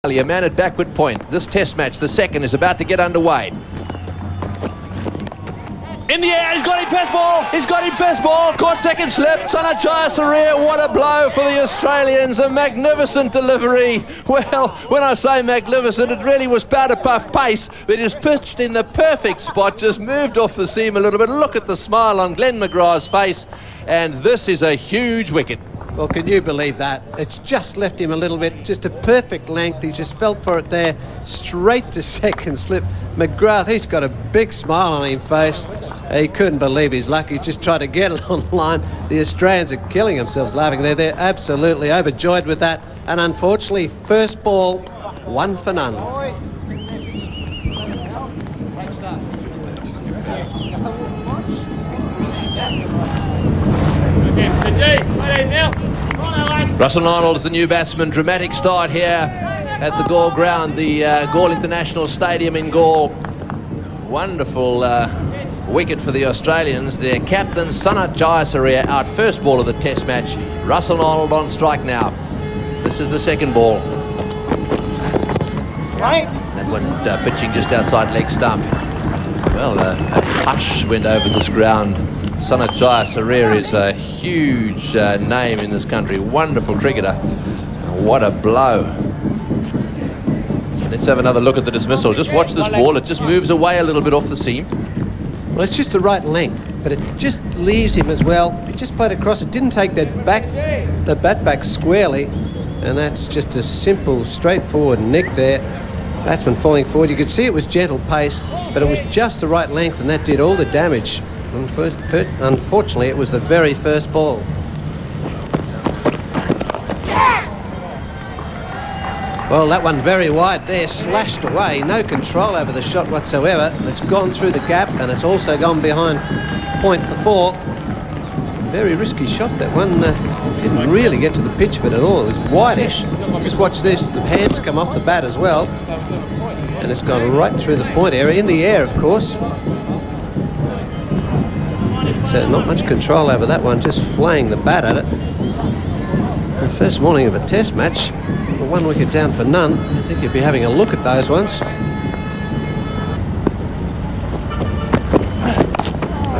A man at backward point. This test match, the second, is about to get underway. In the air, he's got him first ball, he's got him first ball, caught second slip, Jayasuriya, what a blow for the Australians, a magnificent delivery. Well, when I say magnificent, it really was powder puff pace, but it was pitched in the perfect spot, just moved off the seam a little bit. Look at the smile on Glenn McGrath's face, and this is a huge wicket. Well, can you believe that? It's just left him a little bit, just a perfect length. He just felt for it there, straight to second slip. McGrath, he's got a big smile on his face. He couldn't believe his luck. He's just tried to get it on line. The Australians are killing themselves laughing there. They're absolutely overjoyed with that. And unfortunately, first ball, 1 for none. Russell Arnold is the new batsman. Dramatic start here at the Galle ground, the Galle International Stadium in Galle. Wonderful wicket for the Australians. Their captain, Jayasuriya, out first ball of the test match. Russell Arnold on strike now. This is the second ball. That one pitching just outside leg stump. Well, a hush went over this ground. Jayasuriya is a huge name in this country. Wonderful cricketer. What a blow. Let's have another look at the dismissal. Just watch this ball. It just moves away a little bit off the seam. Well, it's just the right length, but it just leaves him as well. He just played across. It didn't take the bat back squarely, and that's just a simple, straightforward nick there. Batsman falling forward. You could see it was gentle pace, but it was just the right length, and that did all the damage. Unfortunately, it was the very first ball. Well, that one very wide there, slashed away. No control over the shot whatsoever. It's gone through the gap, and it's also gone behind point for 4. Very risky shot, that one. Didn't really get to the pitch of it at all. It was wideish. Just watch this. The hands come off the bat as well. And it's gone right through the point area. In the air, of course. Not much control over that one, just flaying the bat at it. The first morning of a test match, 1 wicket down for none. I think you'd be having a look at those ones.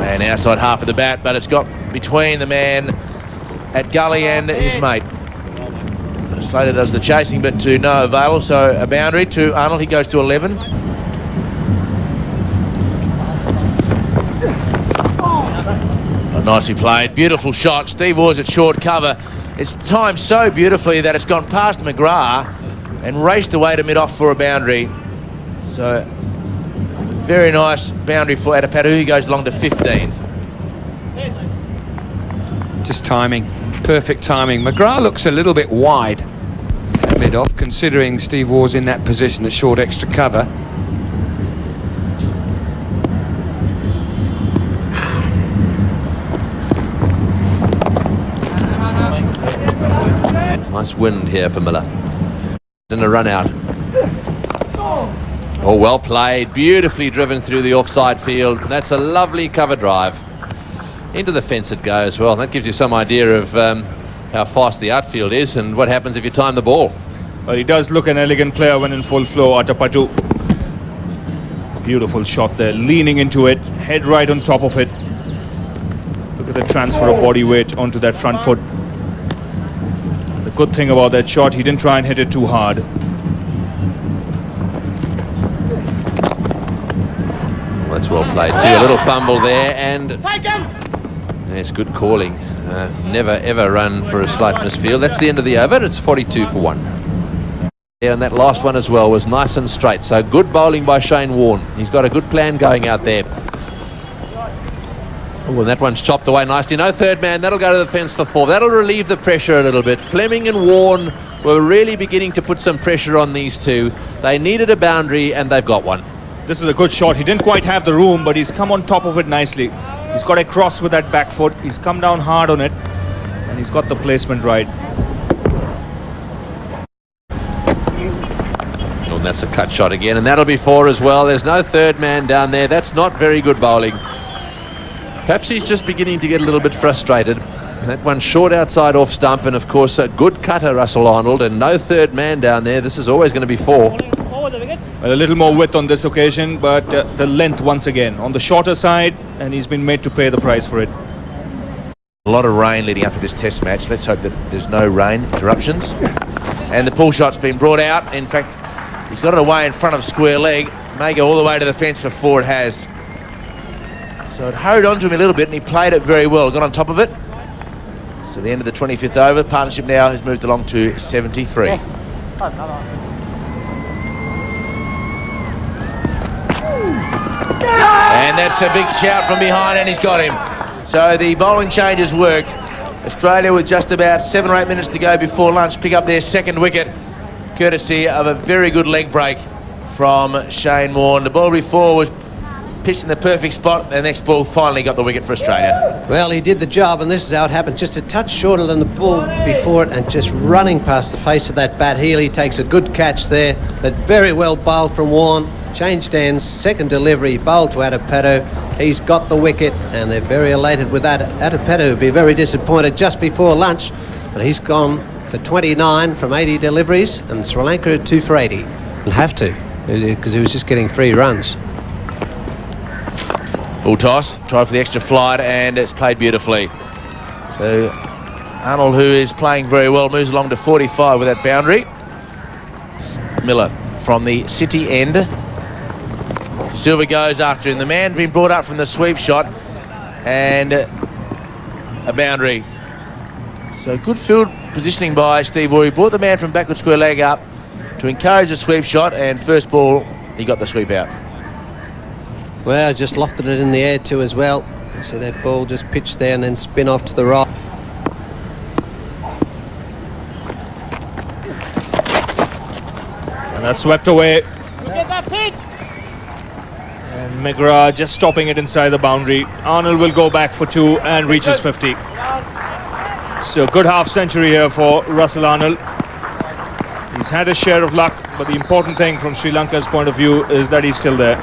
And outside half of the bat, but it's got between the man at Galle and his mate. Slater does the chasing, but to no avail, so a boundary to Arnold. He goes to 11. Nicely played, beautiful shot. Steve Waugh's at short cover. It's timed so beautifully that it's gone past McGrath and raced away to mid-off for a boundary. So, very nice boundary for Adapadu. He goes along to 15. Just timing, perfect timing. McGrath looks a little bit wide at mid-off, considering Steve Waugh's in that position at short extra cover. Nice wind here for Miller. In a run out. Oh, well played. Beautifully driven through the offside field. That's a lovely cover drive. Into the fence it goes. Well, that gives you some idea of how fast the outfield is and what happens if you time the ball. Well, he does look an elegant player when in full flow, Adapadu. Beautiful shot there. Leaning into it. Head right on top of it. Look at the transfer of body weight onto that front foot. Good thing about that shot, he didn't try and hit it too hard. Well, that's well played too. A little fumble there, and it's good calling. Never ever run for a slight misfield. That's the end of the over. It's 42 for 1. Yeah, and that last one as well was nice and straight. So good bowling by Shane Warne. He's got a good plan going out there. Oh, and that one's chopped away nicely. No third man. That'll go to the fence for 4. That'll relieve the pressure a little bit. Fleming and Warne were really beginning to put some pressure on these two. They needed a boundary, and they've got one. This is a good shot. He didn't quite have the room, but he's come on top of it nicely. He's got across with that back foot. He's come down hard on it, and he's got the placement right. Oh, and that's a cut shot again, and that'll be 4 as well. There's no third man down there. That's not very good bowling. Perhaps he's just beginning to get a little bit frustrated. That one short outside off stump, and of course a good cutter, Russell Arnold, and no third man down there. This is always going to be 4. Well, a little more width on this occasion, but the length once again on the shorter side, and he's been made to pay the price for it. A lot of rain leading up to this test match. Let's hope that there's no rain interruptions. And the pull shot's been brought out. In fact, he's got it away in front of square leg. May go all the way to the fence for 4. It has. So it hurried onto him a little bit, and he played it very well. Got on top of it. So the end of the 25th over. The partnership now has moved along to 73. And that's a big shout from behind, and he's got him. So the bowling change has worked. Australia, with just about 7 or 8 minutes to go before lunch, pick up their second wicket, courtesy of a very good leg break from Shane Warne. The ball before was pitched in the perfect spot. The next ball finally got the wicket for Australia. Well, he did the job, and this is how it happened. Just a touch shorter than the ball before it, and just running past the face of that bat. Healy takes a good catch there, but very well bowled from Warne. Changed ends, second delivery, bowled to Adipatto. He's got the wicket, and they're very elated with that. Adipatto would be very disappointed just before lunch, but he's gone for 29 from 80 deliveries, and Sri Lanka at 2 for 80. He'll have to, because he was just getting 3 runs. Full toss, try for the extra flight, and it's played beautifully. So Arnold, who is playing very well, moves along to 45 with that boundary. Miller from the city end. Silva goes after him. The man been brought up from the sweep shot, and a boundary. So good field positioning by Steve Waugh. He brought the man from backward square leg up to encourage the sweep shot, and first ball he got the sweep out. Well, just lofted it in the air too as well. So that ball just pitched there and then spin off to the right. And that's swept away. And McGrath just stopping it inside the boundary. Arnold will go back for 2 and reaches 50. So good half century here for Russell Arnold. He's had a share of luck, but the important thing from Sri Lanka's point of view is that he's still there.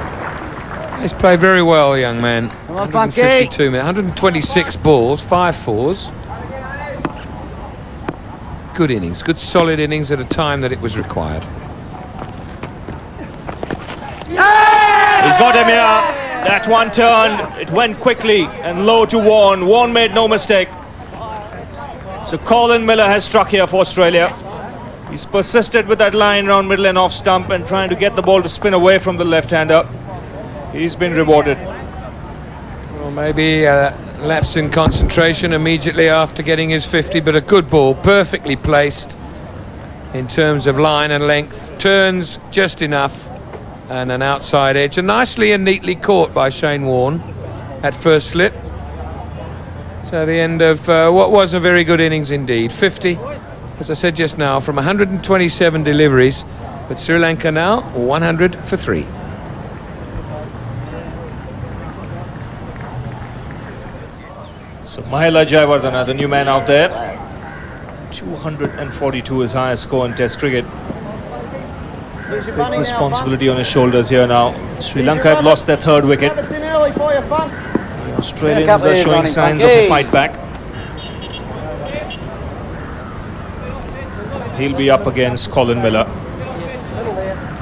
He's played very well, young man. 152 minutes, 126 balls, 5 4s. Good innings, good solid innings at a time that it was required. He's got him here. That one turned. It went quickly and low to Warne. Warne made no mistake. So Colin Miller has struck here for Australia. He's persisted with that line round middle and off stump and trying to get the ball to spin away from the left-hander. He's been rewarded. Well, maybe a lapse in concentration immediately after getting his 50, but a good ball, perfectly placed in terms of line and length. Turns just enough, and an outside edge, and nicely and neatly caught by Shane Warne at first slip. So the end of what was a very good innings indeed. 50, as I said just now, from 127 deliveries, but Sri Lanka now 100 for 3. So Mahela Jayawardena, the new man out there. 242 his highest score in Test cricket. Big responsibility on his shoulders here now. Sri Lanka have lost their 3rd wicket. The Australians are showing signs of a fight back. He'll be up against Colin Miller.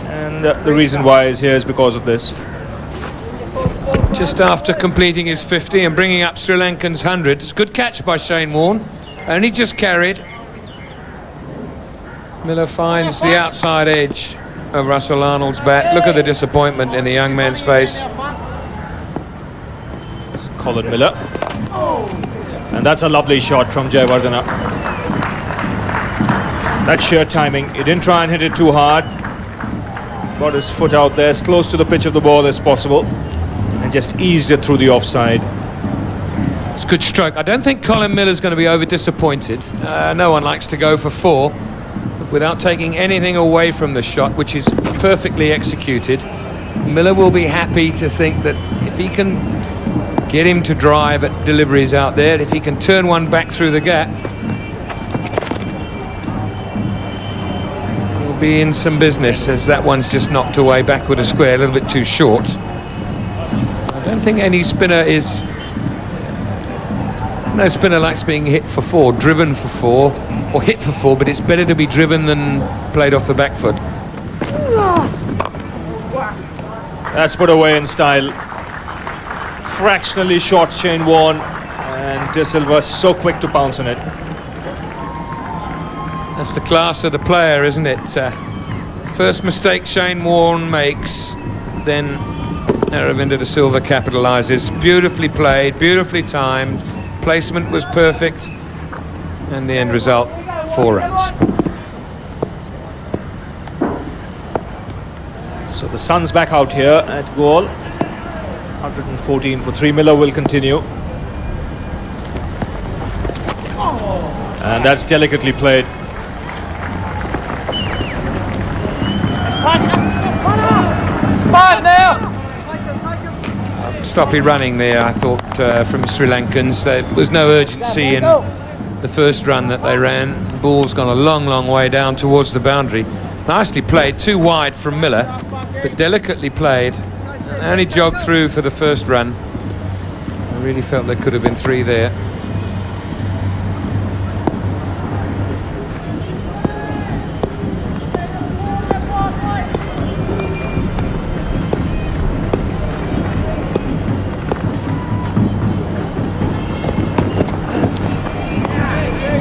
And the reason why is here is because of this. Just after completing his 50 and bringing up Sri Lankan's 100. It's a good catch by Shane Warne. Only just carried. Miller finds the outside edge of Russell Arnold's bat. Look at the disappointment in the young man's face. It's Colin Miller. And that's a lovely shot from Jayawardena. That's sheer timing. He didn't try and hit it too hard. Got his foot out there as close to the pitch of the ball as possible, and just eased it through the offside. It's a good stroke. I don't think Colin Miller's going to be over disappointed. No one likes to go for 4 without taking anything away from the shot, which is perfectly executed. Miller will be happy to think that if he can get him to drive at deliveries out there, if he can turn one back through the gap, he'll be in some business, as that one's just knocked away backward a square, a little bit too short. I don't think any spinner is... no spinner likes being hit for 4, driven for 4, or hit for 4, but it's better to be driven than played off the back foot. That's put away in style. Fractionally short Shane Warne, and De Silva so quick to pounce on it. That's the class of the player, isn't it? First mistake Shane Warne makes, then Aravinda de Silva capitalises. Beautifully played, beautifully timed, placement was perfect, and the end result, 4 runs. So the Suns back out here at goal. 114 for 3. Miller will continue. And that's delicately played. Sloppy running there, I thought, from Sri Lankans. There was no urgency in the first run that they ran. The ball's gone a long, long way down towards the boundary. Nicely played, too wide from Miller, but delicately played. And only jogged through for the first run. I really felt there could have been 3 there.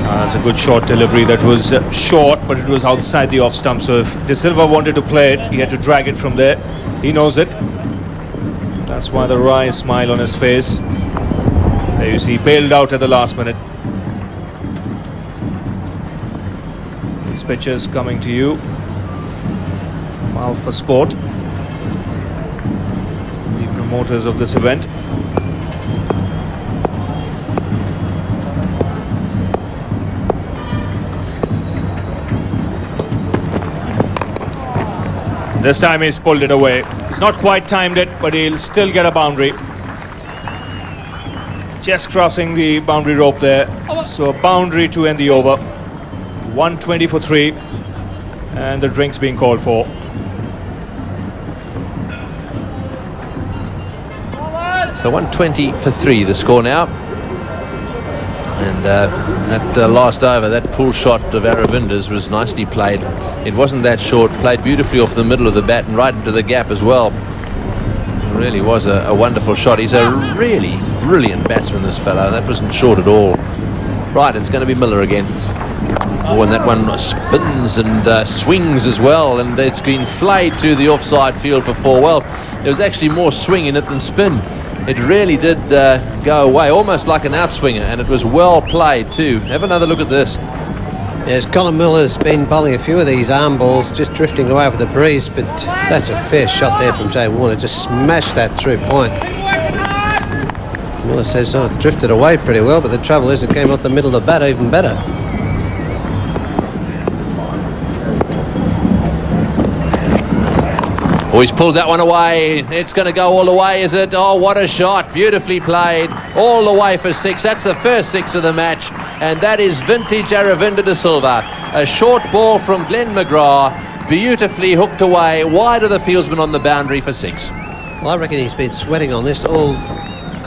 That's a good short delivery. That was short, but it was outside the off stump. So if De Silva wanted to play it, he had to drag it from there. He knows it. That's why the wry smile on his face. There you see, bailed out at the last minute. These pictures coming to you from Alpha Sport, the promoters of this event. This time he's pulled it away. He's not quite timed it, but he'll still get a boundary. Just crossing the boundary rope there. So a boundary to end the over. 120 for 3. And the drink's being called for. So 120 for 3 the score now. And that last over, that pull shot of Aravinda's was nicely played. It wasn't that short, played beautifully off the middle of the bat and right into the gap as well. It really was a wonderful shot. He's a really brilliant batsman, this fellow. That wasn't short at all. Right, it's going to be Miller again. Oh, and that one spins and swings as well, and it's been flayed through the offside field for 4. Well, there was actually more swing in it than spin. It really did go away, almost like an outswinger, and it was well played too. Have another look at this. Yes, Colin Miller's been bowling a few of these arm balls, just drifting away with the breeze, but that's a fair shot there from Jay Warne. Just smashed that through point. Miller says, oh, it's drifted away pretty well, but the trouble is it came off the middle of the bat even better. Oh, he's pulled that one away. It's going to go all the way, is it? Oh, what a shot. Beautifully played. All the way for 6. That's the first 6 of the match. And that is vintage Aravinda de Silva. A short ball from Glenn McGrath. Beautifully hooked away. Wide of the fieldsman on the boundary for 6. Well, I reckon he's been sweating on this all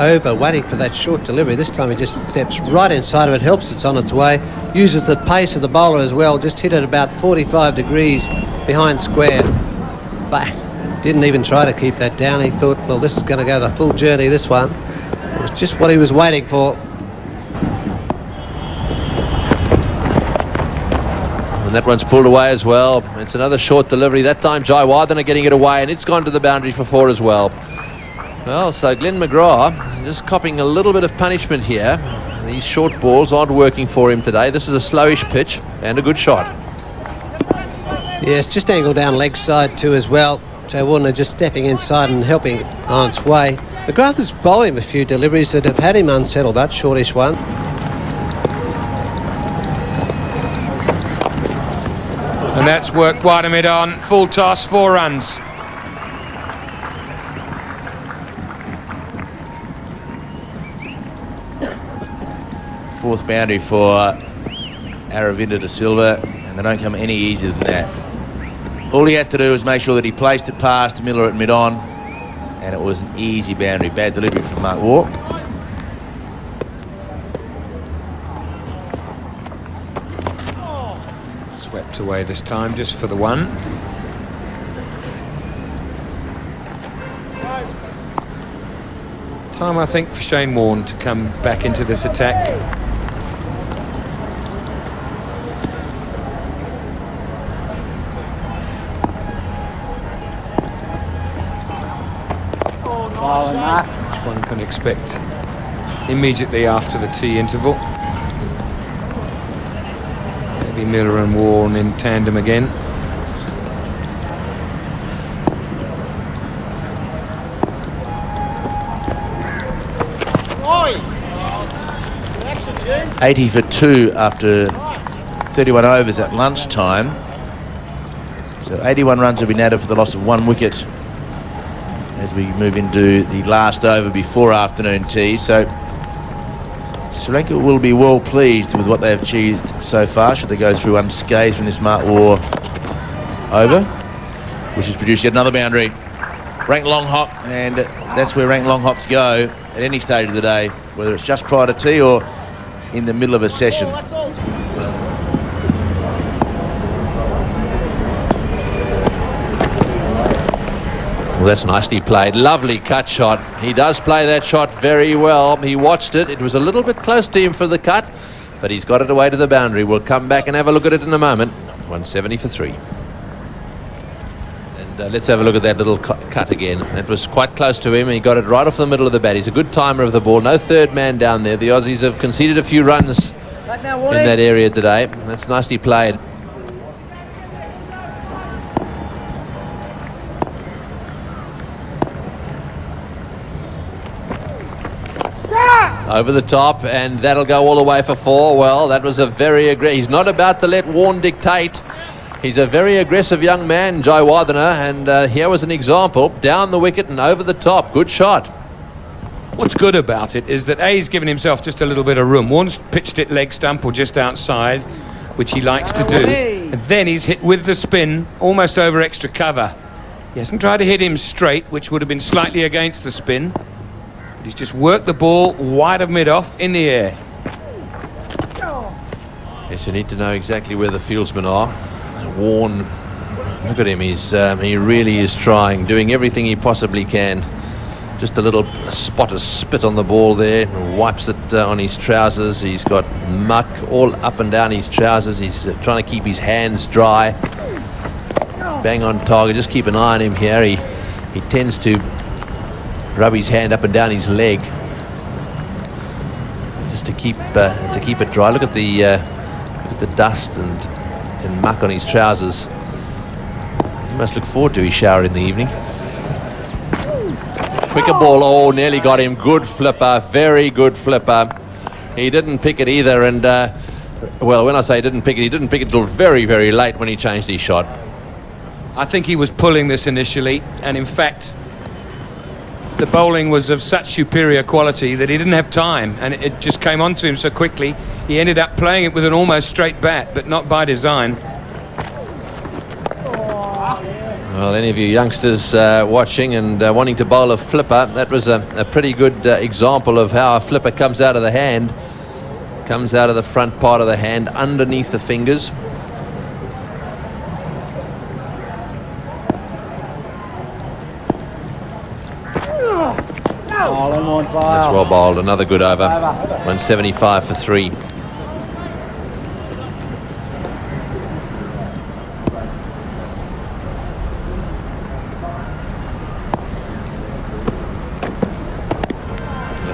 over, waiting for that short delivery. This time he just steps right inside of it, helps it's on its way, uses the pace of the bowler as well, just hit it about 45 degrees behind square. But didn't even try to keep that down. He thought, well, this is going to go the full journey, this one. It was just what he was waiting for. And that one's pulled away as well. It's another short delivery. That time Jayawardene are getting it away, and it's gone to the boundary for 4 as well. Well, so Glenn McGrath just copping a little bit of punishment here. These short balls aren't working for him today. This is a slowish pitch and a good shot. Yes, just angled down leg side too as well. Jay Warne just stepping inside and helping it on its way. McGrath has bowled him a few deliveries that have had him unsettled, but shortish one. And that's worked wide mid on. Full toss, 4 runs. Fourth boundary for Aravinda de Silva, and they don't come any easier than that. All he had to do was make sure that he placed it past Miller at mid-on, and it was an easy boundary. Bad delivery from Mark Waugh. slipped away this time, just for the one. Time, I think, for Shane Warne to come back into this attack. Which one can expect immediately after the tea interval. Maybe Miller and Warne in tandem again. Oi! 80 for 2 after 31 overs at lunchtime. So 81 runs have been added for the loss of 1 wicket as we move into the last over before afternoon tea. So Sri Lanka will be well pleased with what they have achieved so far, should they go through unscathed from this Mark Waugh over, which has produced yet another boundary. Rank long hop, and that's where rank long hops go at any stage of the day, whether it's just prior to tea or in the middle of a session. Well, that's nicely played. Lovely cut shot. He does play that shot very well. He watched it. It was a little bit close to him for the cut, but he's got it away to the boundary. We'll come back and have a look at it in a moment. 170 for 3. And let's have a look at that little cut again. It was quite close to him. He got it right off the middle of the bat. He's a good timer of the ball. No third man down there. The Aussies have conceded a few runs in that area today. That's nicely played. Over the top, and that'll go all the way for 4. Well, that was a very aggressive... He's not about to let Warne dictate. He's a very aggressive young man, Jayasuriya, and here was an example. Down the wicket and over the top. Good shot. What's good about it is that he's given himself just a little bit of room. Warne's pitched it leg stump or just outside, which he likes to do. And then he's hit with the spin, almost over extra cover. He hasn't tried to hit him straight, which would have been slightly against the spin. He's just worked the ball wide of mid-off in the air. Yes, you need to know exactly where the fieldsmen are. Warne, look at him. He really is trying, doing everything he possibly can. Just a little spot of spit on the ball there, and wipes it on his trousers. He's got muck all up and down his trousers. He's trying to keep his hands dry. Bang on target. Just keep an eye on him here. He tends to rub his hand up and down his leg just to keep it dry. Look at the dust and muck on his trousers. He must look forward to his shower in the evening. Quicker ball. Oh, nearly got him. Good flipper, very good flipper. He didn't pick it either, and well, when I say he didn't pick it till very, very late when he changed his shot. I think he was pulling this initially, and in fact the bowling was of such superior quality that he didn't have time, and it just came onto him so quickly. He ended up playing it with an almost straight bat, but not by design. Well, any of you youngsters watching and wanting to bowl a flipper, that was a pretty good example of how a flipper comes out of the hand. Comes out of the front part of the hand, underneath the fingers. That's well bowled. Another good over. 175 for 3. That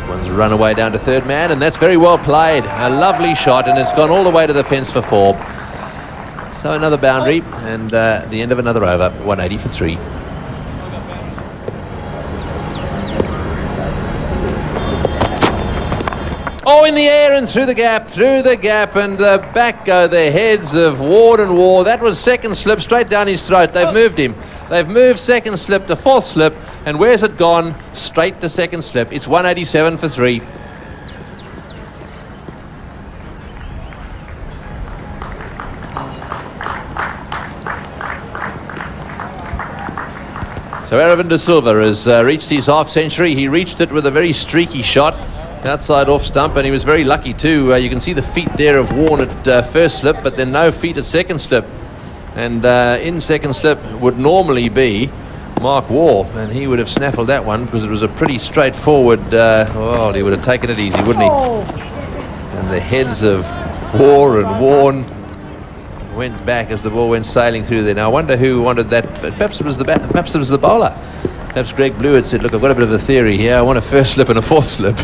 one's run away down to third man, and that's very well played. A lovely shot, and it's gone all the way to the fence for 4. So another boundary, and the end of another over. 180 for 3. Oh, in the air and through the gap, and back go the heads of Warne and Waugh. That was second slip, straight down his throat. They've moved him. They've moved second slip to fourth slip, and where's it gone? Straight to second slip. It's 187 for 3. So Aravinda Silva has reached his half century. He reached it with a very streaky shot. Outside off stump, and he was very lucky too. You can see the feet there of Warne at first slip, but then no feet at second slip. And in second slip would normally be Mark Waugh, and he would have snaffled that one because it was a pretty straightforward, well, he would have taken it easy, wouldn't he? And the heads of Waugh and Warne went back as the ball went sailing through there. Now I wonder who wanted that. Perhaps it was the bowler. Perhaps Greg Blue had said, look, I've got a bit of a theory here. I want a first slip and a fourth slip.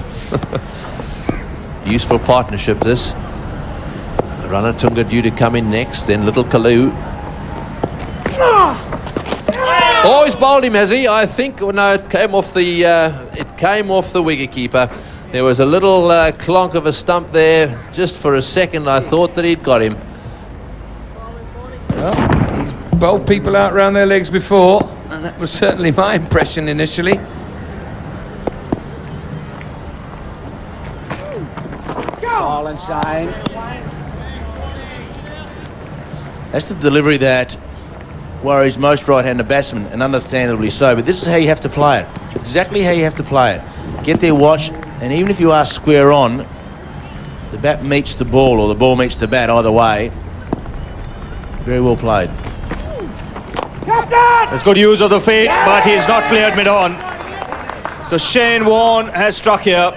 Useful partnership, this. Ranatunga due to come in next, then Little Kalu. Oh, he's bowled him, has he? I think, no, it came off the wicketkeeper. There was a little clonk of a stump there. Just for a second, I thought that he'd got him. Well, he's bowled people out round their legs before, and that was certainly my impression initially. Ball and shine. That's the delivery that worries most right-handed batsmen, and understandably so, but this is how you have to play it. It's exactly how you have to play it. Get there, watch, and even if you are square on, the bat meets the ball or the ball meets the bat, either way. Very well played. There's good use of the feet, but he's not cleared mid-on. So Shane Warne has struck here.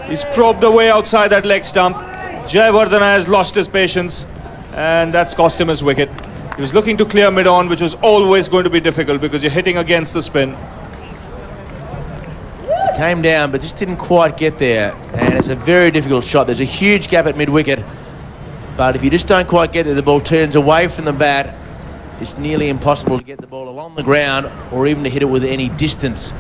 He's probed away outside that leg stump. Jayasuriya has lost his patience, and that's cost him his wicket. He was looking to clear mid-on, which was always going to be difficult because you're hitting against the spin. Came down, but just didn't quite get there, and it's a very difficult shot. There's a huge gap at mid-wicket, but if you just don't quite get there, the ball turns away from the bat. It's nearly impossible to get the ball along the ground or even to hit it with any distance.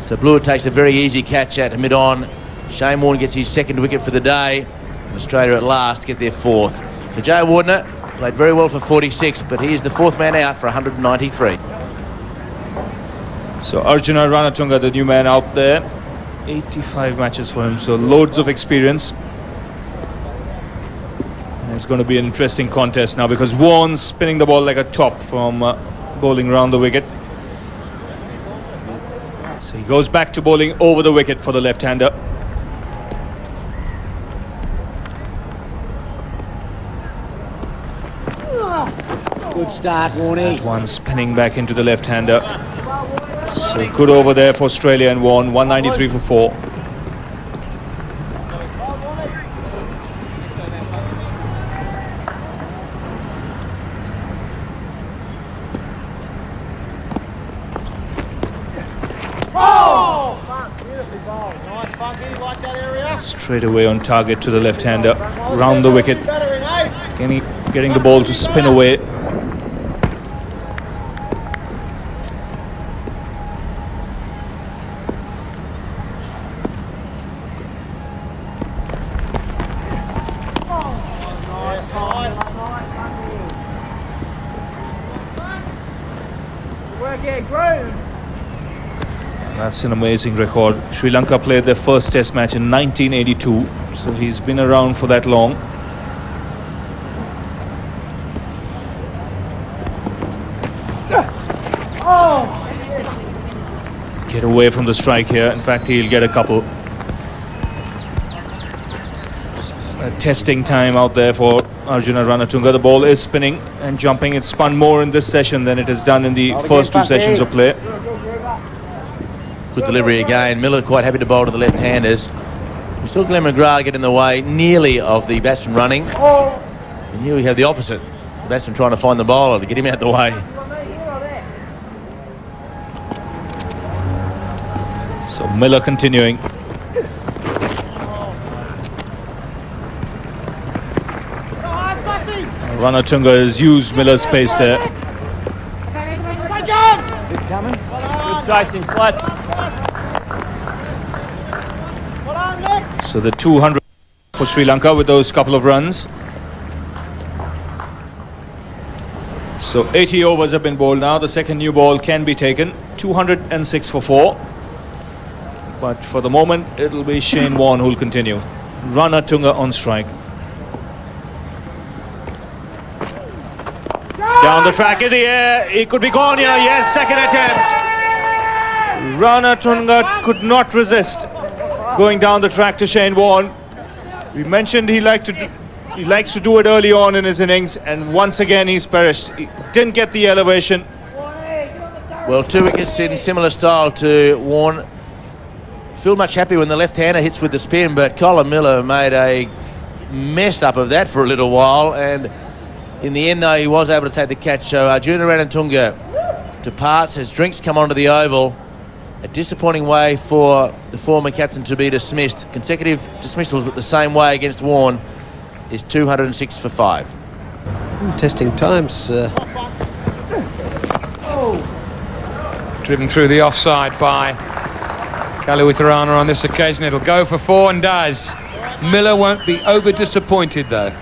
So Blewett takes a very easy catch at mid-on. Shane Warne gets his second wicket for the day, and Australia at last get their fourth. So Jay Warne played very well for 46, but he is the fourth man out for 193. So Arjuna Ranatunga, the new man out there. 85 matches for him, so loads of experience. And it's going to be an interesting contest now because Warne's spinning the ball like a top from bowling around the wicket. So he goes back to bowling over the wicket for the left-hander. Good start, Warne. That one spinning back into the left-hander. So good over there for Australia and Warne, 193 for 4. Straight away on target to the left-hander, round the wicket, getting the ball to spin away. That's an amazing record. Sri Lanka played their first test match in 1982, so he's been around for that long. Get away from the strike here. In fact, he'll get a couple. Testing time out there for Arjuna Ranatunga. The ball is spinning and jumping. It's spun more in this session than it has done in the first two sessions of play. Good delivery again. Miller quite happy to bowl to the left-handers. We saw Glenn McGrath get in the way nearly of the batsman running. And here we have the opposite. The batsman trying to find the bowler to get him out the way. So Miller continuing. Ranatunga has used Miller's pace there. It's coming. Good chasing, Slats. So the 200 for Sri Lanka with those couple of runs. So 80 overs have been bowled now. The second new ball can be taken. 206 for 4. But for the moment, it'll be Shane Warne who'll continue. Ranatunga on strike. Down the track in the air. He could be gone here. Yes, second attempt. Ranatunga could not resist going down the track to Shane Warne. We mentioned he liked to He likes to do it early on in his innings, and once again he's perished. He didn't get the elevation. Well, 2 wickets in similar style to Warne. Feel much happy when the left-hander hits with the spin, but Colin Miller made a mess up of that for a little while, and in the end, though, he was able to take the catch. So Arjuna Ranatunga departs as drinks come onto the oval. A disappointing way for the former captain to be dismissed. Consecutive dismissals but the same way against Warne is 206 for 5. Testing times. Driven through the offside by Galle on this occasion. It'll go for 4 and does. Miller won't be over disappointed though.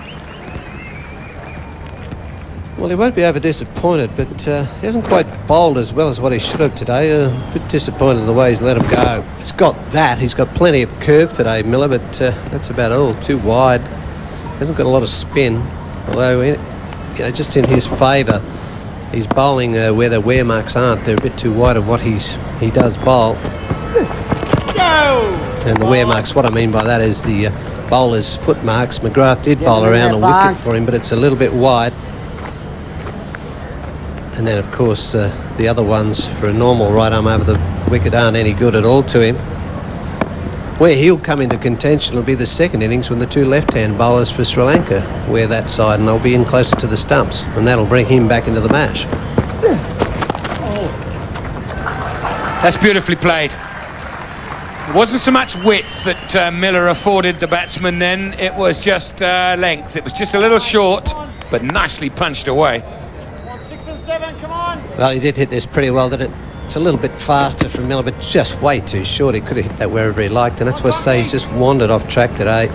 Well, he won't be over disappointed, but he hasn't quite bowled as well as what he should have today. A bit disappointed in the way he's let him go. He's got that. He's got plenty of curve today, Miller, but that's about all. Too wide. Hasn't got a lot of spin, although just in his favour, he's bowling where the wear marks aren't. They're a bit too wide of what he does bowl. And the wear marks, what I mean by that is the bowler's foot marks. McGrath did bowl around a wicket for him, but it's a little bit wide. And then, of course, the other ones for a normal right arm over the wicket aren't any good at all to him. Where he'll come into contention will be the second innings when the 2 left-hand bowlers for Sri Lanka wear that side, and they'll be in closer to the stumps, and that'll bring him back into the mash. That's beautifully played. It wasn't so much width that Miller afforded the batsman then, it was just length. It was just a little short, but nicely punched away. 6 and 7, come on. Well, he did hit this pretty well, didn't it? It's a little bit faster from Miller, but just way too short. He could have hit that wherever he liked, and that's why I say he's just wandered off track today.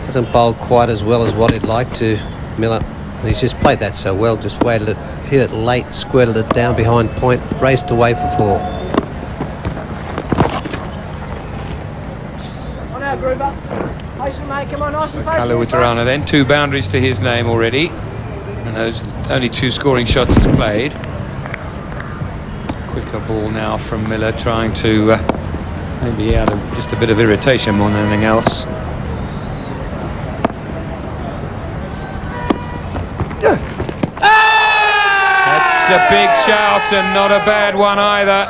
Hasn't bowled quite as well as what he'd like to, Miller. He's just played that so well, just waited it, hit it late, squirted it down behind point, raced away for 4. On now, Groover. Patient, mate, come on, nice and patient. Galle then, 2 boundaries to his name already. And those only 2 scoring shots he's played. Quicker ball now from Miller, trying to maybe out of just a bit of irritation more than anything else. That's a big shout and not a bad one either.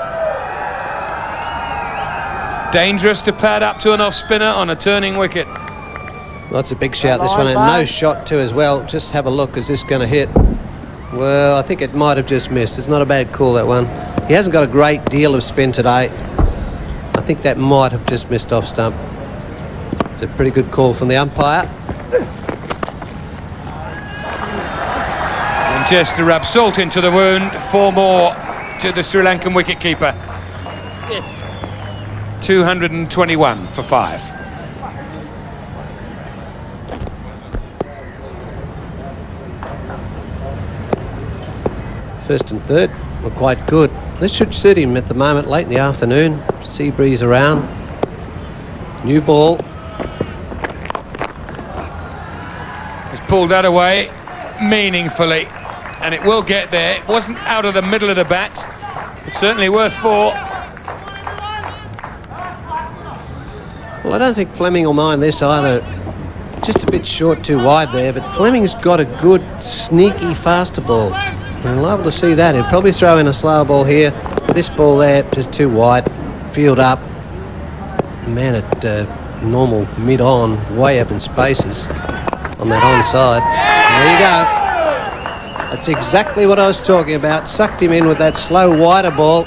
It's dangerous to pad up to an off spinner on a turning wicket. Well, that's a big shout, this one, and no shot too as well. Just have a look, is this going to hit? Well, I think it might have just missed. It's not a bad call, that one. He hasn't got a great deal of spin today. I think that might have just missed off stump. It's a pretty good call from the umpire. And just to rub salt into the wound, 4 more to the Sri Lankan wicketkeeper. 221 for 5. First and third were quite good. This should suit him at the moment, late in the afternoon. Sea breeze around. New ball. He's pulled that away meaningfully, and it will get there. It wasn't out of the middle of the bat, but certainly worth 4. Well, I don't think Fleming will mind this either. Just a bit short, too wide there, but Fleming's got a good, sneaky, faster ball. And liable to see that. He'll probably throw in a slower ball here, but this ball there, just too wide. Field up. Man at normal mid-on, way up in spaces on that onside. There you go. That's exactly what I was talking about. Sucked him in with that slow, wider ball.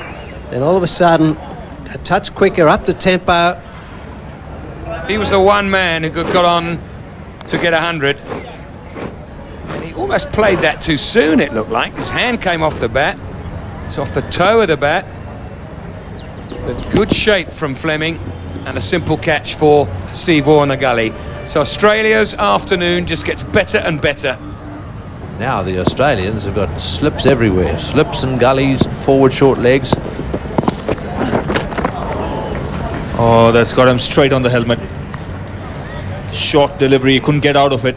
Then all of a sudden, a touch quicker, up the tempo. He was the one man who got on to get 100. And he almost played that too soon, it looked like. His hand came off the bat. It's off the toe of the bat. But good shape from Fleming and a simple catch for Steve Waugh on the gully. So Australia's afternoon just gets better and better. Now the Australians have got slips everywhere. Slips and gullies, forward short legs. Oh, that's got him straight on the helmet. Short delivery, he couldn't get out of it.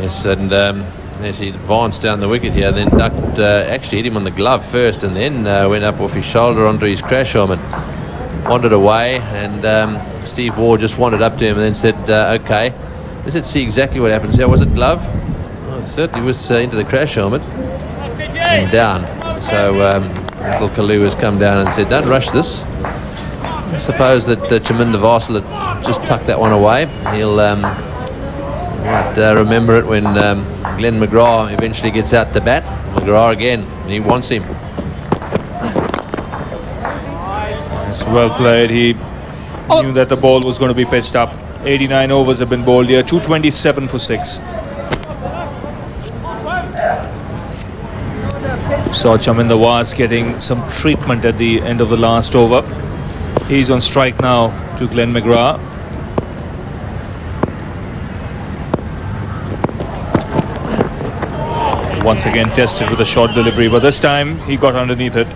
Yes, and as he advanced down the wicket here, then ducked, actually hit him on the glove first, and then went up off his shoulder onto his crash helmet. wandered away, and Steve Waugh just wandered up to him and then said, okay. Let's see exactly what happened. So was it glove? Oh, it certainly was into the crash helmet and down. So little Kalu has come down and said, don't rush this. I suppose that Chaminda Varsal had just tucked that one away. He'll might remember it when Glenn McGrath eventually gets out to bat. McGrath again, he wants him. It's well played. He knew that the ball was going to be pitched up. 89 overs have been bowled here, 227 for 6. Saw Chaminda Varsal getting some treatment at the end of the last over. He's on strike now to Glenn McGrath. Once again tested with a short delivery, but this time he got underneath it.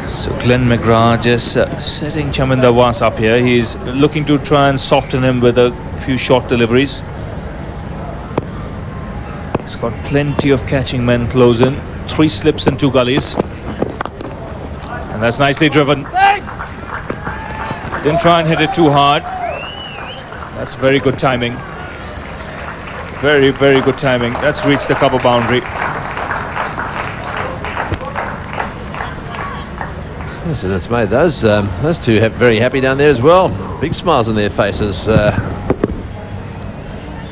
So Glenn McGrath just setting Chaminda Varsal up here. He's looking to try and soften him with a few short deliveries. He's got plenty of catching men close in. 3 slips and 2 gullies. And that's nicely driven. Didn't try and hit it too hard. That's very good timing. Very, very good timing. That's reached the cover boundary. So that's made those two very happy down there as well. Big smiles on their faces.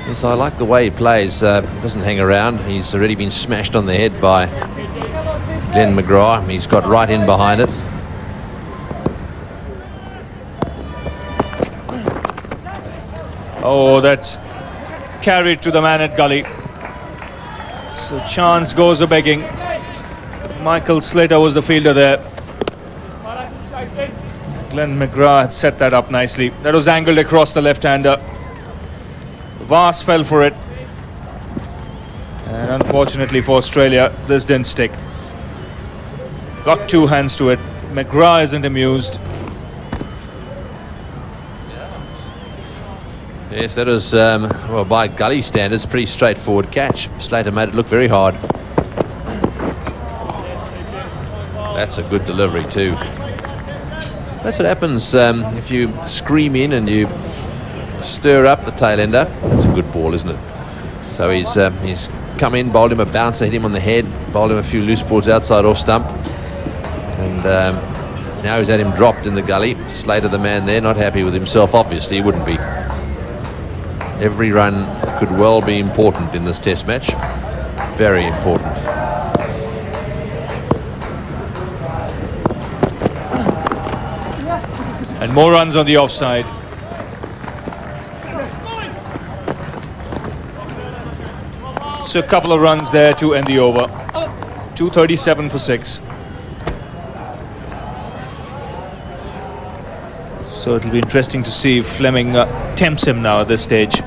Yes, I like the way he plays. Doesn't hang around. He's already been smashed on the head by Glenn McGrath. He's got right in behind it. Oh, that's carried to the man at gully. So chance goes a-begging. Michael Slater was the fielder there. Glenn McGrath had set that up nicely. That was angled across the left-hander. Varsal fell for it. And unfortunately for Australia, this didn't stick. Got 2 hands to it. McGrath isn't amused. Yes, that was, well, by gully standards, pretty straightforward catch. Slater made it look very hard. That's a good delivery too. That's what happens if you scream in and you stir up the tail ender. That's a good ball, isn't it? So he's come in, bowled him a bouncer, hit him on the head, bowled him a few loose balls outside off stump, and now he's had him dropped in the gully. Slater, the man there, not happy with himself. Obviously he wouldn't be. Every run could well be important in this test match. Very important. And more runs on the offside. So a couple of runs there to end the over. 237 for 6. So it'll be interesting to see if Fleming tempts him now at this stage.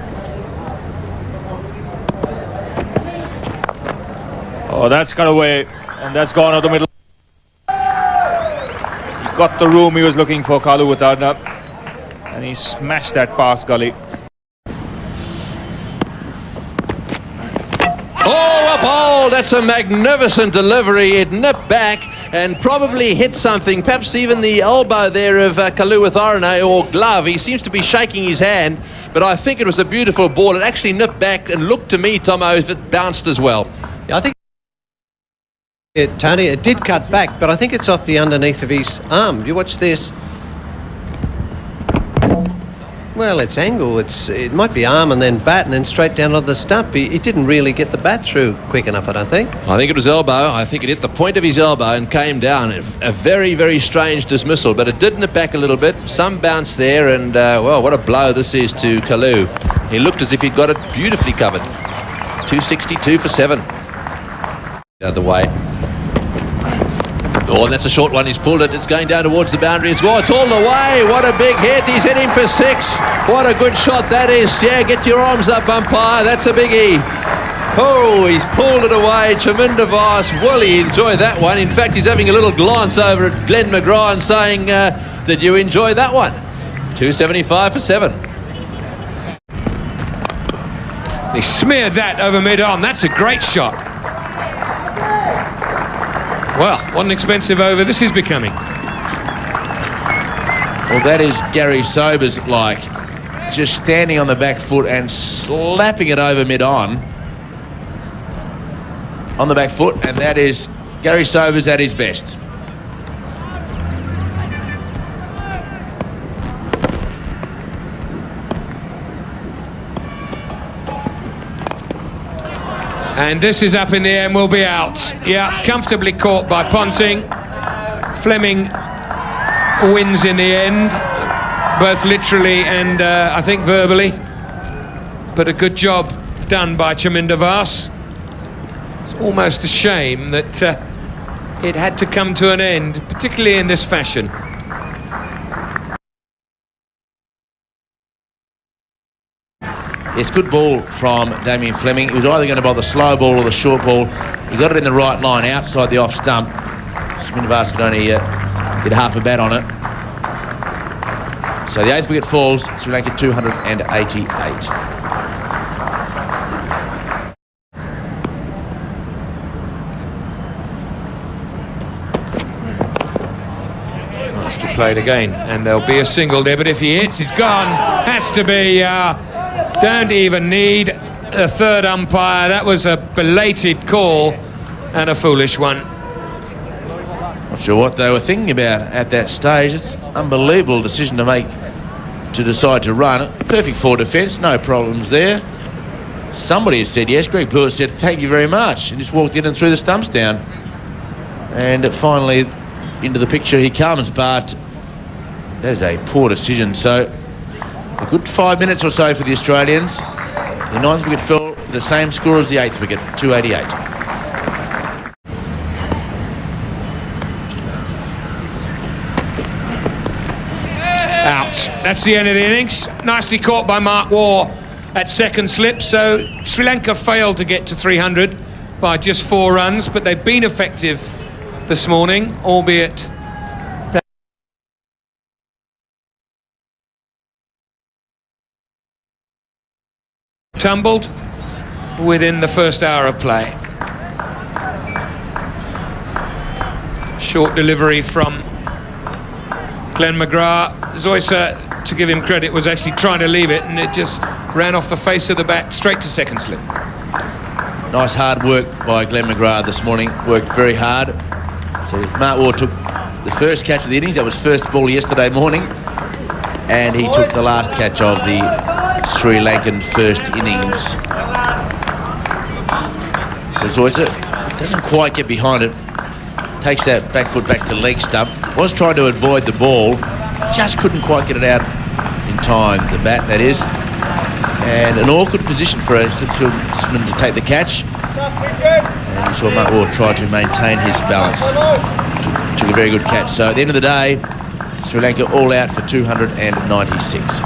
Oh, that's cut away, and that's gone out the middle. He got the room he was looking for, Muralitharan, and he smashed that past gully. Oh, a ball! That's a magnificent delivery. It nipped back and probably hit something, perhaps even the elbow there of Muralitharan, or glove. He seems to be shaking his hand, but I think it was a beautiful ball. It actually nipped back and looked to me, Tomo, as it bounced as well. Yeah, I think Tony, it did cut back, but I think it's off the underneath of his arm. You watch this. Well, it's angle. It might be arm and then bat and then straight down on the stump. He didn't really get the bat through quick enough, I don't think. I think it was elbow. I think it hit the point of his elbow and came down. A very, very strange dismissal, but it did nip back a little bit. Some bounce there, and well, what a blow this is to Kalu. He looked as if he'd got it beautifully covered. 262 for 7. The other way. Oh, and that's a short one. He's pulled it. It's going down towards the boundary. It's all the way. What a big hit. He's hitting for 6. What a good shot that is. Yeah, get your arms up, umpire. That's a biggie. Oh, he's pulled it away. Chaminda Vice. Will he enjoy that one? In fact, he's having a little glance over at Glenn McGrath and saying, did you enjoy that one? 275 for 7. He smeared that over mid-on. That's a great shot. Well, what an expensive over this is becoming. Well, that is Gary Sobers like. Just standing on the back foot and slapping it over mid-on. On the back foot, and that is Gary Sobers at his best. And this is up in the air and will be out. Yeah, comfortably caught by Ponting. Fleming wins in the end, both literally and I think verbally. But a good job done by Chaminda Vice. It's almost a shame that it had to come to an end, particularly in this fashion. It's good ball from Damien Fleming. He was either going to bowl the slow ball or the short ball. He got it in the right line outside the off stump. Chaminda Vice could only get half a bat on it. So the 8th wicket falls, Sri Lanka 288. Nicely played again, and there'll be a single there, but if he hits, he's gone. Has to be, don't even need a third umpire. That was a belated call and a foolish one. Not sure what they were thinking about at that stage. It's an unbelievable decision to make, to decide to run. Perfect for defence, no problems there. Somebody had said yes. Greg Blewett said thank you very much, and just walked in and threw the stumps down. And finally into the picture he comes, but that is a poor decision. So a good 5 minutes or so for the Australians. The 9th wicket fell with the same score as the 8th wicket, 288. Out. That's the end of the innings. Nicely caught by Mark Waugh at second slip. So Sri Lanka failed to get to 300 by just 4 runs, but they've been effective this morning, albeit tumbled within the first hour of play. Short delivery from Glenn McGrath. Zoysa, to give him credit, was actually trying to leave it, and it just ran off the face of the bat straight to second slip. Nice hard work by Glenn McGrath this morning. Worked very hard. So Mark Waugh took the first catch of the innings. That was first ball yesterday morning, and he took the last catch of the Sri Lankan first innings. So Zoysa doesn't quite get behind it. Takes that back foot back to leg stump. Was trying to avoid the ball. Just couldn't quite get it out in time. The bat, that is. And an awkward position for a batsman to take the catch. And you saw Mark Waugh try to maintain his balance. Took a very good catch. So at the end of the day, Sri Lanka all out for 296.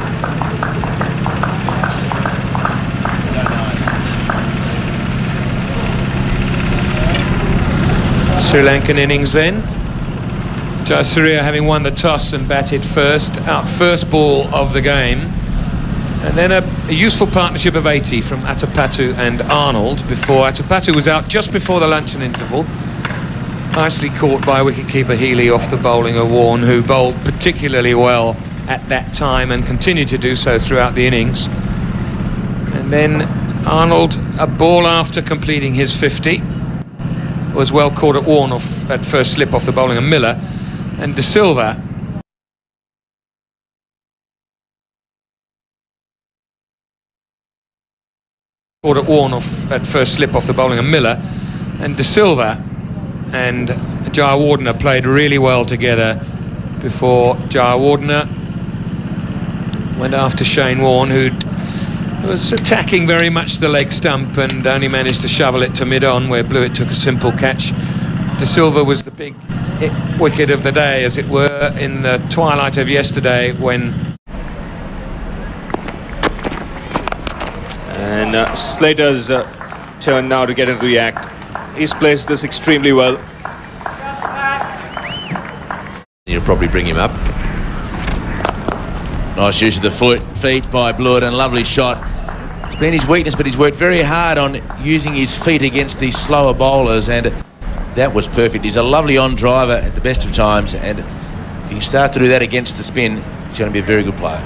Sri Lankan innings then. Jayasuriya having won the toss and batted first, out first ball of the game. And then a useful partnership of 80 from Atapattu and Arnold before. Atapattu was out just before the luncheon interval. Nicely caught by wicketkeeper Healy off the bowling of Warne, who bowled particularly well at that time and continued to do so throughout the innings. And then Arnold, a ball after completing his 50, was well caught at Warne off at first slip off the bowling of Miller, and De Silva caught at Warne off at first slip off the bowling of Miller, and De Silva and Jayawardene played really well together before Jayawardene went after Shane Warne, who was attacking very much the leg stump and only managed to shovel it to mid-on, where Blewett took a simple catch. De Silva was the big wicket of the day, as it were, in the twilight of yesterday, when... And Slater's turn now to get into the act. He's placed this extremely well. You'll probably bring him up. Nice use of the feet by Blewett, and lovely shot. It's been his weakness, but he's worked very hard on using his feet against these slower bowlers, and that was perfect. He's a lovely on-driver at the best of times, and if he can start to do that against the spin, he's going to be a very good player.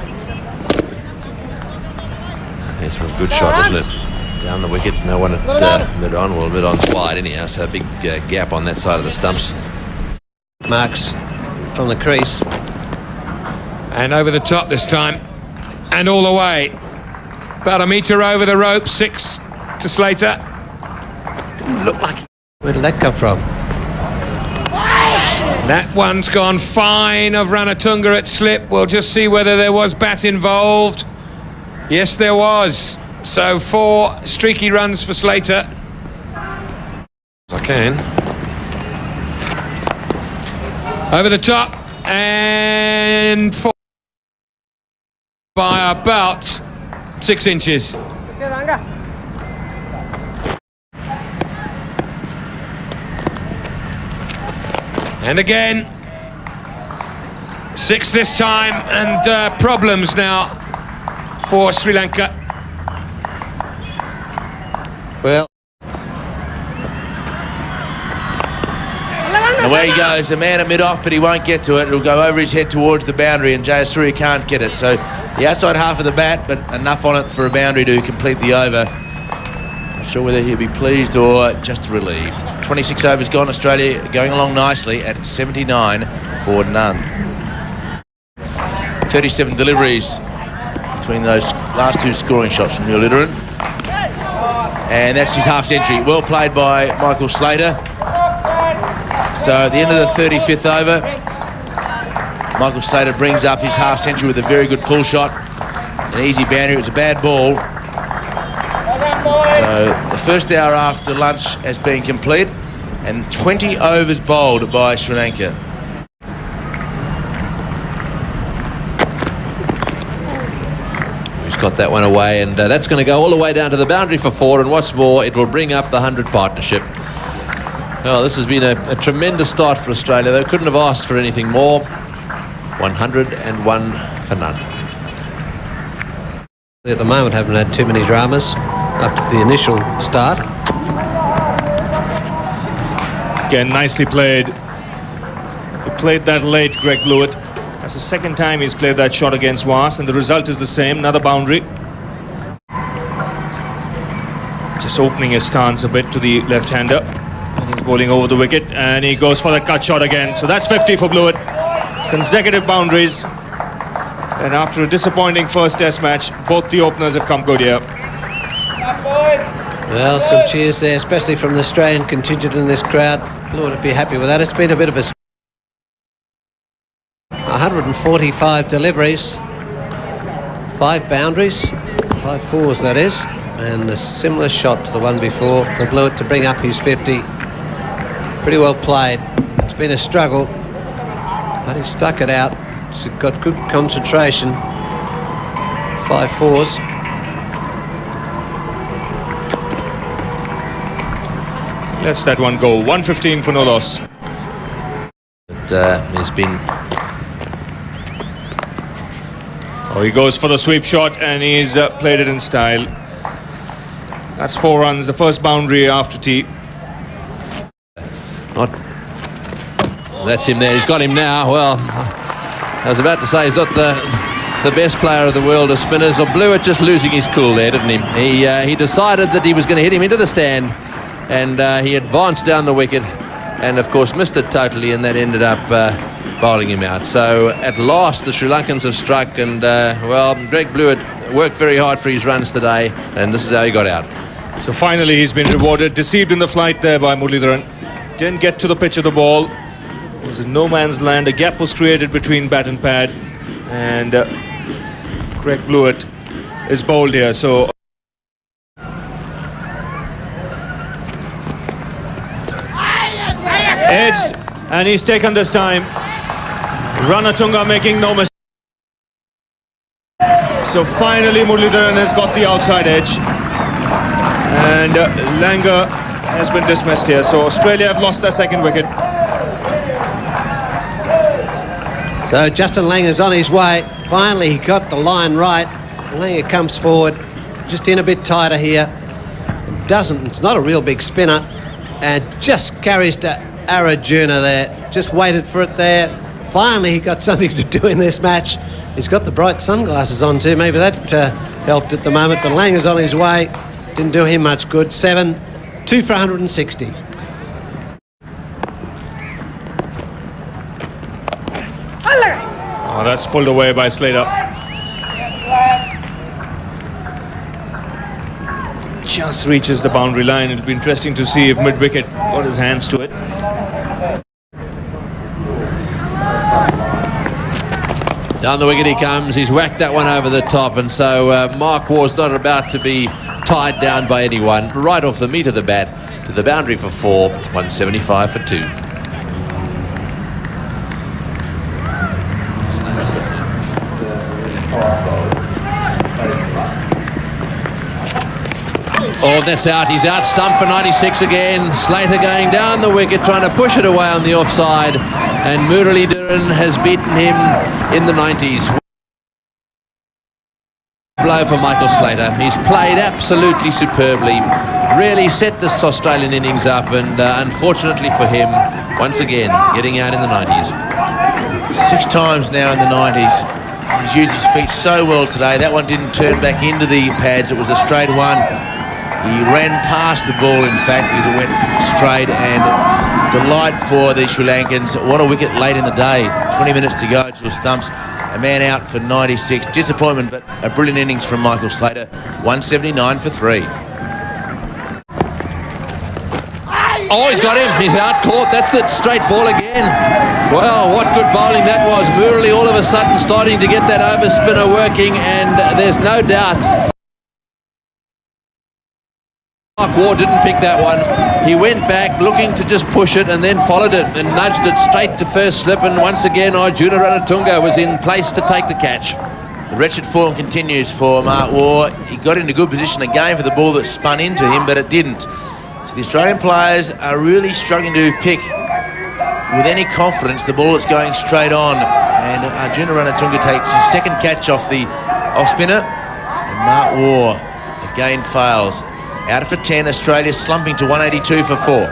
It's a good shot, isn't it? Down the wicket, no one at mid-on. Well, mid-on's wide anyhow, so a big gap on that side of the stumps. Marks from the crease. And over the top this time. And all the way. About a metre over the rope, 6 to Slater. Didn't look like... Where did that come from? That one's gone fine of Ranatunga at slip. We'll just see whether there was bat involved. Yes, there was. So 4 streaky runs for Slater. I can. Over the top. And 4 by about 6 inches. And again, 6 this time, and problems now for Sri Lanka. Well, Away he goes, a man at mid-off, but he won't get to it. It'll go over his head towards the boundary, and Jayasuriya can't get it. So the outside half of the bat, but enough on it for a boundary to complete the over. Not sure whether he'll be pleased or just relieved. 26 overs gone. Australia going along nicely at 79 for none. 37 deliveries between those last 2 scoring shots from Muralitharan. And that's his half century. Well played by Michael Slater. So at the end of the 35th over, Michael Slater brings up his half century with a very good pull shot. An easy boundary. It was a bad ball. So the first hour after lunch has been complete, and 20 overs bowled by Sri Lanka. He's got that one away, and that's going to go all the way down to the boundary for 4, and what's more, it will bring up the 100 partnership. Well, this has been a tremendous start for Australia. They couldn't have asked for anything more. 101 for none. At the moment, haven't had too many dramas after the initial start. Again, nicely played. He played that late, Greg Blewett. That's the second time he's played that shot against Waugh, and the result is the same, another boundary. Just opening his stance a bit to the left-hander. And he's bowling over the wicket, and he goes for that cut shot again. So that's 50 for Blewett. Consecutive boundaries. And after a disappointing first test match, both the openers have come good here. Well, some cheers there, especially from the Australian contingent in this crowd. Blewett would be happy with that. It's been a bit of a... 145 deliveries, 5 boundaries, 5 fours that is, and a similar shot to the one before for Blewett to bring up his 50. Pretty well played. It's been a struggle, but he stuck it out. He's got good concentration. 5 fours. Lets that one go. 115 for no loss. But he's been... Oh, he goes for the sweep shot, and he's played it in style. That's 4 runs, the first boundary after tea. Not... That's him there. He's got him now. Well, I was about to say he's not the best player of the world of spinners. Or Blewett just losing his cool there, didn't he? He decided that he was going to hit him into the stand, and he advanced down the wicket, and of course missed it totally, and that ended up bowling him out. So at last the Sri Lankans have struck, and well, Greg Blewett worked very hard for his runs today, and this is how he got out. So finally he's been rewarded. Deceived in the flight there by Muralitharan. Didn't get to the pitch of the ball. It was in no man's land. A gap was created between bat and pad, and Greg Blewett is bowled here. So edged, and he's taken this time. Ranatunga making no mistake. So finally Muralitharan has got the outside edge, And Langer has been dismissed here, so Australia have lost their second wicket. So Justin Langer's on his way. Finally, he got the line right. Langer comes forward, just in a bit tighter here. It's not a real big spinner, and just carries to Arjuna there. Just waited for it there. Finally, he got something to do in this match. He's got the bright sunglasses on too. Maybe that helped at the moment, but Langer's on his way. Didn't do him much good. 7, 2 for 160. Oh, that's pulled away by Slater. Just reaches the boundary line. It'll be interesting to see if mid-wicket got his hands to it. Down the wicket he comes. He's whacked that one over the top, and so Mark Waugh's not about to be tied down by anyone. Right off the meat of the bat to the boundary for 4, 175 for 2. Oh, that's out. He's out. Stump for 96 again. Slater going down the wicket, trying to push it away on the offside. And Muralitharan has beaten him in the 90s. Blow for Michael Slater. He's played absolutely superbly. Really set this Australian innings up, and unfortunately for him, once again, getting out in the 90s. 6 times now in the 90s. He's used his feet so well today. That one didn't turn back into the pads. It was a straight one. He ran past the ball, in fact, because it went straight, and delight for the Sri Lankans. What a wicket late in the day. 20 minutes to go to the stumps. A man out for 96. Disappointment, but a brilliant innings from Michael Slater. 179 for 3. Oh, he's got him. He's out, caught. That's it. Straight ball again. Well, what good bowling that was. Murali all of a sudden starting to get that overspinner working, and there's no doubt Mark Waugh didn't pick that one. He went back looking to just push it and then followed it and nudged it straight to first slip, and once again Arjuna Ranatunga was in place to take the catch. The wretched form continues for Mark Waugh. He got into good position again for the ball that spun into him, but it didn't. So the Australian players are really struggling to pick with any confidence the ball that's going straight on, and Arjuna Ranatunga takes his second catch off the off-spinner, and Mark Waugh again fails. Out for 10, Australia slumping to 182 for 4.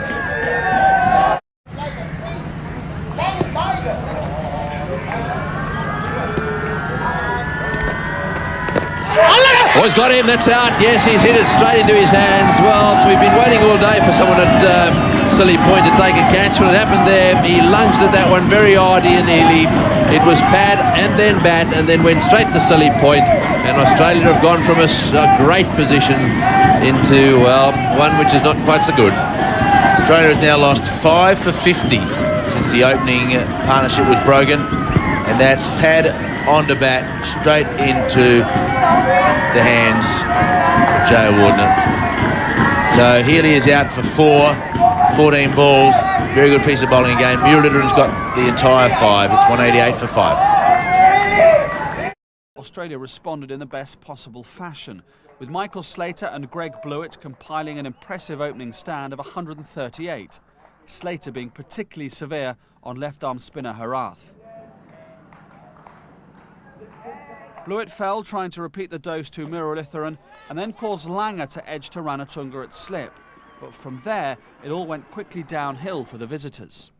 Oh, he's got him, that's out. Yes, he's hit it straight into his hands. Well, we've been waiting all day for someone at Silly Point to take a catch. What happened there, he lunged at that one very hardy and nearly. It was pad and then bat and then went straight to Silly Point. And Australia have gone from a great position into, well, one which is not quite so good. Australia has now lost 5 for 50 since the opening partnership was broken. And that's pad onto bat, straight into the hands of Jay Warne. So Healy is out for 14 balls. Very good piece of bowling again. Muralitharan's got the entire 5. It's 188 for 5. Australia responded in the best possible fashion, with Michael Slater and Greg Blewett compiling an impressive opening stand of 138. Slater being particularly severe on left-arm spinner Herath. Blewett fell trying to repeat the dose to Muralitharan and then caused Langer to edge to Ranatunga at slip. But from there, it all went quickly downhill for the visitors.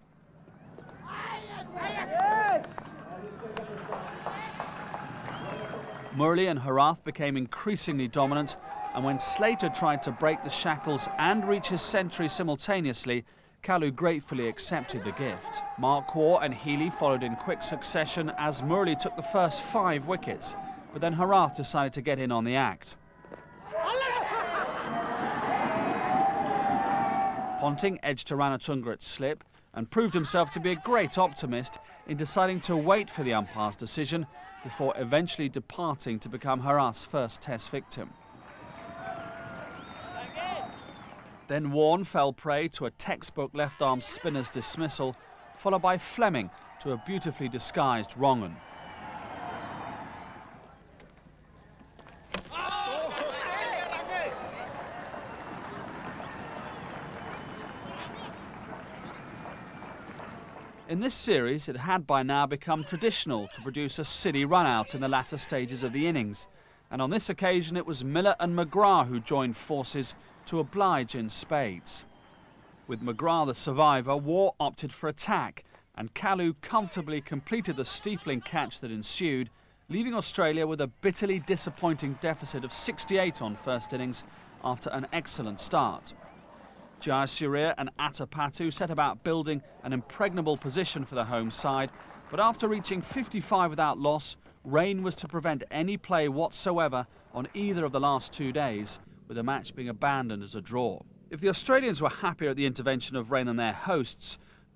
Murali and Herath became increasingly dominant, and when Slater tried to break the shackles and reach his century simultaneously, Kalu gratefully accepted the gift. Mark Waugh and Healy followed in quick succession as Murali took the first 5 wickets, but then Herath decided to get in on the act. Ponting edged to Ranatunga at slip and proved himself to be a great optimist in deciding to wait for the umpire's decision before eventually departing to become Herath's first Test victim. Then Warne fell prey to a textbook left-arm spinner's dismissal, followed by Fleming to a beautifully disguised wrong-un. In this series, it had by now become traditional to produce a silly run-out in the latter stages of the innings. And on this occasion, it was Miller and McGrath who joined forces to oblige in spades. With McGrath the survivor, Waugh opted for attack, and Galle comfortably completed the steepling catch that ensued, leaving Australia with a bitterly disappointing deficit of 68 on first innings after an excellent start. Jayasuriya and Atapatu set about building an impregnable position for the home side, but after reaching 55 without loss, rain was to prevent any play whatsoever on either of the last 2 days, with the match being abandoned as a draw. If the Australians were happier at the intervention of rain than their hosts,